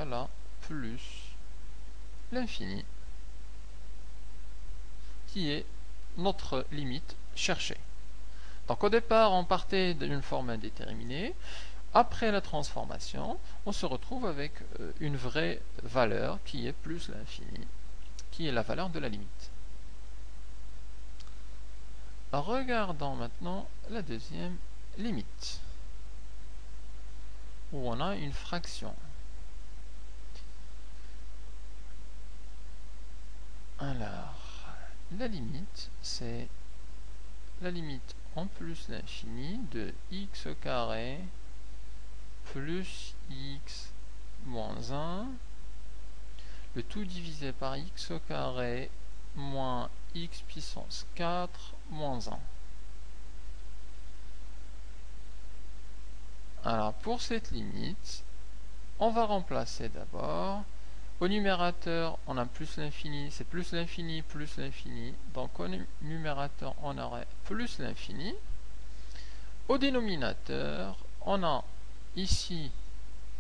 égale à plus l'infini, qui est notre limite cherchée. Donc au départ, on partait d'une forme indéterminée. Après la transformation, on se retrouve avec une vraie valeur qui est plus l'infini, qui est la valeur de la limite. Regardons maintenant la deuxième limite, où on a une fraction. Alors, la limite, c'est la limite en plus l'infini de x carré plus x moins 1, le tout divisé par x carré moins x puissance 4 moins 1. Alors, pour cette limite, on va remplacer d'abord. Au numérateur, on a plus l'infini, c'est plus l'infini, plus l'infini. Donc au numérateur, on aurait plus l'infini. Au dénominateur, on a ici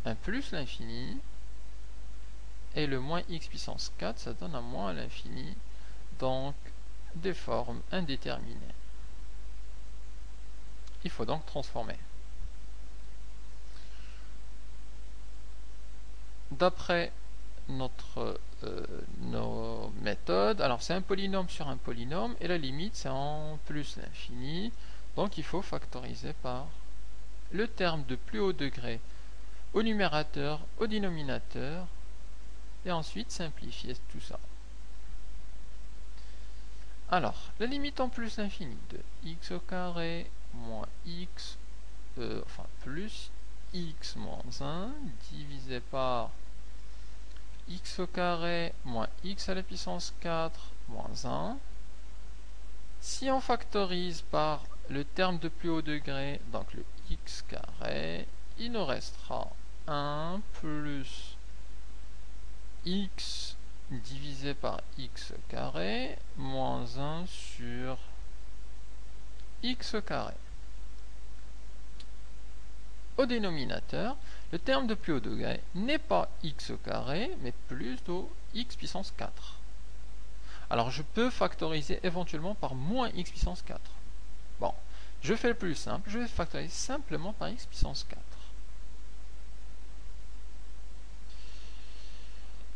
un plus l'infini. Et le moins x puissance 4, ça donne un moins l'infini. Donc des formes indéterminées. Il faut donc transformer. D'après nos méthodes, alors c'est un polynôme sur un polynôme et la limite c'est en plus l'infini, donc il faut factoriser par le terme de plus haut degré au numérateur, au dénominateur et ensuite simplifier tout ça. Alors la limite en plus l'infini de x au carré moins x plus x moins 1 divisé par x au carré moins x à la puissance 4 moins 1. Si on factorise par le terme de plus haut degré, donc le x carré, il nous restera 1 plus x divisé par x carré moins 1 sur x carré. Au dénominateur, le terme de plus haut degré n'est pas x carré, mais plutôt x puissance 4. Alors je peux factoriser éventuellement par moins x puissance 4. Bon, je fais le plus simple, je vais factoriser simplement par x puissance 4.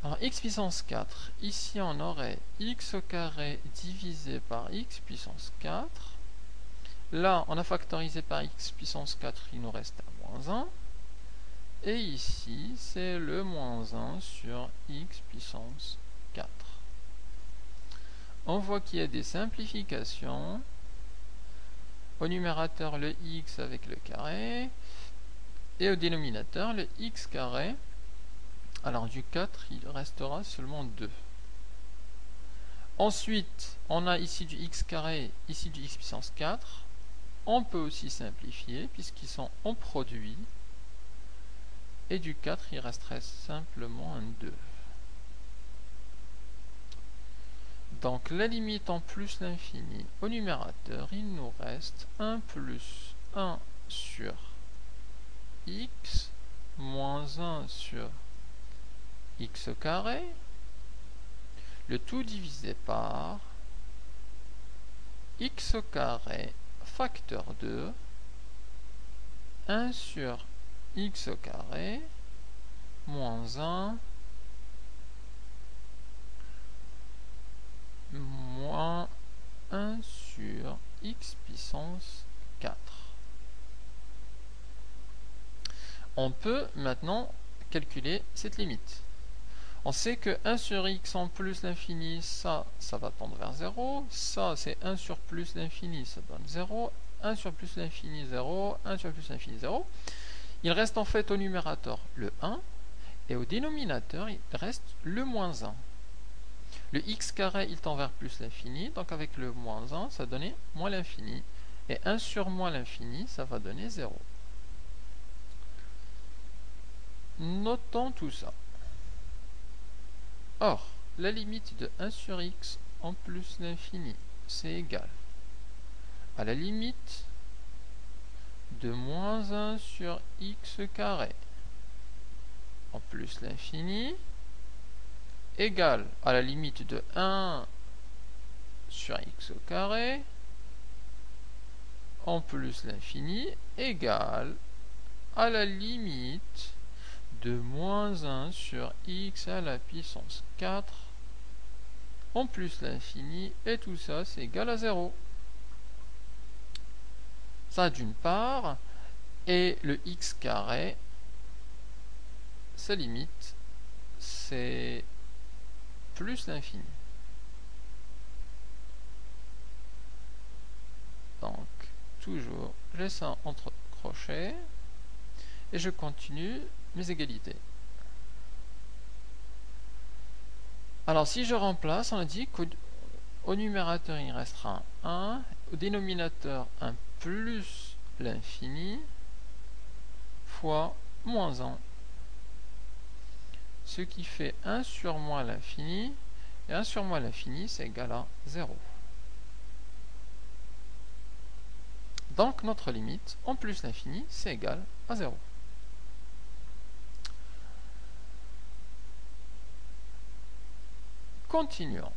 Alors x puissance 4, ici on aurait x carré divisé par x puissance 4. Là, on a factorisé par x puissance 4, il nous reste un moins 1. Et ici, c'est le moins 1 sur x puissance 4. On voit qu'il y a des simplifications. Au numérateur, le x avec le carré. Et au dénominateur, le x carré. Alors du 4, il restera seulement 2. Ensuite, on a ici du x carré, ici du x puissance 4. On peut aussi simplifier puisqu'ils sont en produit. Et du 4, il resterait simplement un 2. Donc la limite en plus l'infini au numérateur, il nous reste 1 plus 1 sur x moins 1 sur x carré, le tout divisé par x carré facteur 2, 1 sur x carré moins 1 moins 1 sur x puissance 4. On peut maintenant calculer cette limite. On sait que 1 sur x en plus l'infini, ça va tendre vers 0. Ça, c'est 1 sur plus l'infini, ça donne 0. 1 sur plus l'infini, 0. 1 sur plus l'infini, 0. Il reste en fait au numérateur le 1. Et au dénominateur, il reste le moins 1. Le x carré, il tend vers plus l'infini. Donc avec le moins 1, ça donnait moins l'infini. Et 1 sur moins l'infini, ça va donner 0. Notons tout ça. Or, la limite de 1 sur x en plus l'infini, c'est égal à la limite de moins 1 sur x carré en plus l'infini égale à la limite de 1 sur x au carré en plus l'infini égale à la limite de moins 1 sur x à la puissance 4 en plus l'infini, et tout ça c'est égal à 0. Ça d'une part, et le x carré, sa limite, c'est plus l'infini. Donc, toujours, je laisse ça entre crochets, et je continue mes égalités. Alors, si je remplace, on a dit qu'au numérateur, il restera 1, au dénominateur, 1 plus l'infini, fois moins 1. Ce qui fait 1 sur moins l'infini, et 1 sur moins l'infini, c'est égal à 0. Donc, notre limite, en plus l'infini, c'est égal à 0. Continuons.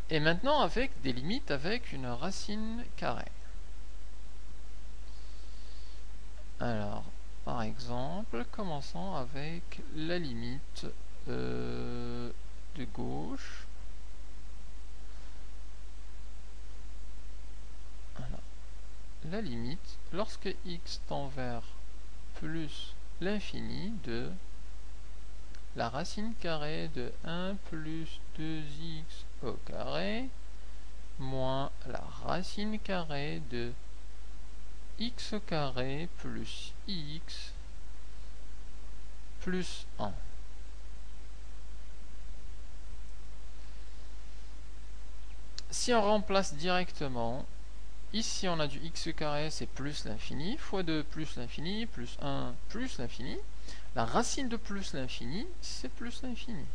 Et maintenant avec des limites avec une racine carrée. Alors, par exemple, commençons avec la limite de gauche. Alors, la limite, lorsque x tend vers plus l'infini de la racine carrée de 1 plus 2x au carré moins la racine carrée de x au carré plus x plus 1. Si on remplace directement, ici on a du x au carré, c'est plus l'infini, fois 2 plus l'infini, plus 1 plus l'infini. La racine de plus l'infini, c'est plus l'infini.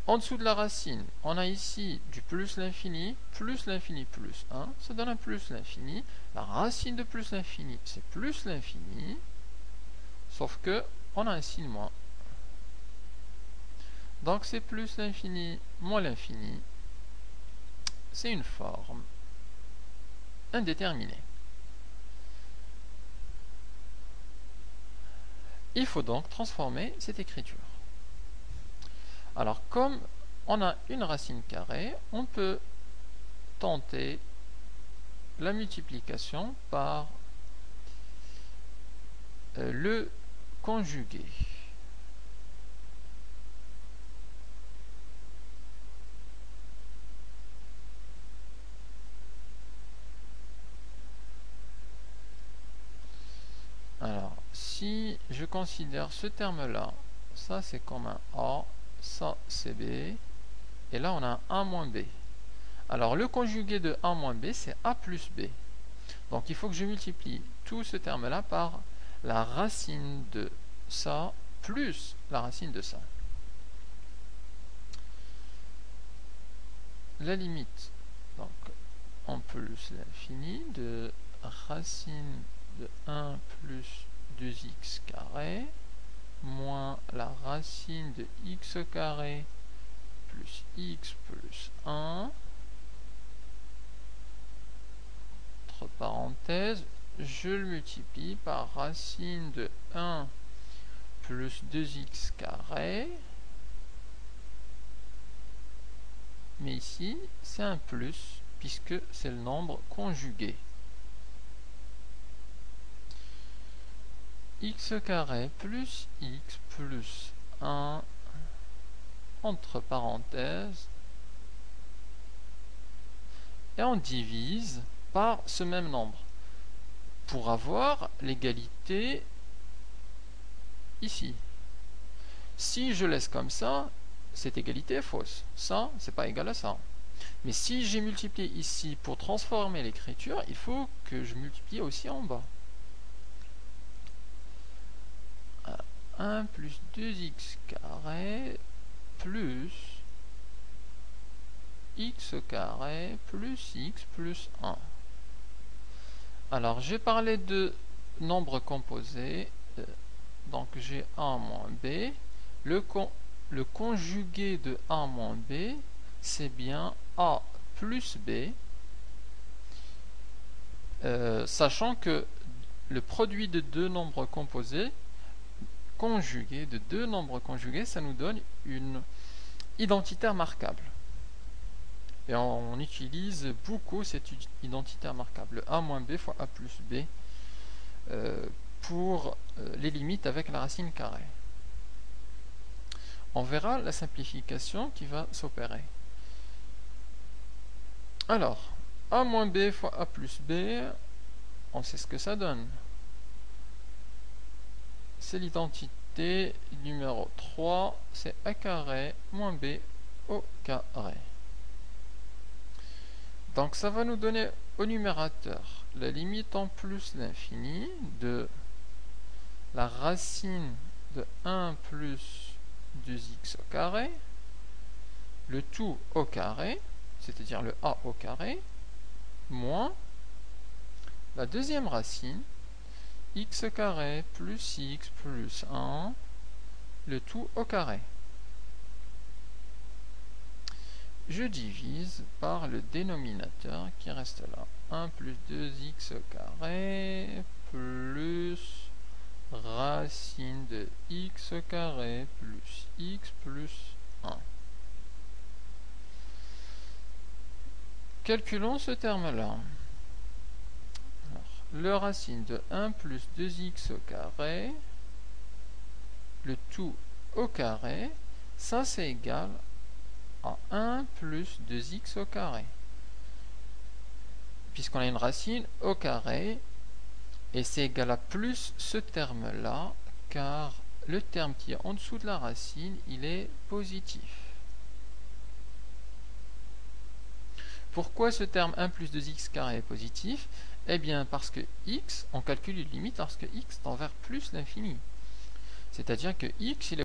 En dessous de la racine, on a ici du plus l'infini plus 1, ça donne un plus l'infini. La racine de plus l'infini, c'est plus l'infini, sauf que on a un signe moins. Donc c'est plus l'infini moins l'infini. C'est une forme indéterminée. Il faut donc transformer cette écriture. Alors, comme on a une racine carrée, on peut tenter la multiplication par le conjugué. Alors, si je considère ce terme-là, ça c'est comme un A, ça c'est B, et là on a un A moins B. Alors le conjugué de A moins B, c'est A plus B. Donc il faut que je multiplie tout ce terme-là par la racine de ça plus la racine de ça. La limite, donc en plus l'infini de racine de 1 plus 2x carré moins la racine de x carré plus x plus 1, entre parenthèses, je le multiplie par racine de 1 plus 2x carré, mais ici c'est un plus puisque c'est le nombre conjugué. X carré plus x plus 1 entre parenthèses, et on divise par ce même nombre pour avoir l'égalité ici. Si je laisse comme ça, cette égalité est fausse. Ça, c'est pas égal à ça. Mais si j'ai multiplié ici pour transformer l'écriture, il faut que je multiplie aussi en bas. 1 plus 2x carré plus x carré plus x plus 1. Alors, j'ai parlé de nombres composés. Donc, j'ai A moins B. Le conjugué de A moins B, c'est bien A plus B. Sachant que le produit de deux nombres composés conjugués, de deux nombres conjugués, ça nous donne une identitaire marquable. Et on utilise beaucoup cette identitaire marquable, A moins B fois A plus B, pour les limites avec la racine carrée. On verra la simplification qui va s'opérer. Alors, A moins B fois A plus B, on sait ce que ça donne. C'est l'identité numéro 3, c'est A carré moins B au carré. Donc ça va nous donner au numérateur la limite en plus l'infini de la racine de 1 plus 2x au carré, le tout au carré, c'est-à-dire le a au carré, moins la deuxième racine, x carré plus x plus 1, le tout au carré. Je divise par le dénominateur qui reste là. 1 plus 2x au carré plus racine de x au carré plus x plus 1. Calculons ce terme-là. Le racine de 1 plus 2x au carré, le tout au carré, ça c'est égal à 1 plus 2x au carré. Puisqu'on a une racine au carré, et c'est égal à plus ce terme-là, car le terme qui est en dessous de la racine, il est positif. Pourquoi ce terme 1 plus 2x carré est positif? Eh bien parce que x, on calcule une limite lorsque x tend vers plus l'infini. C'est-à-dire que x, il est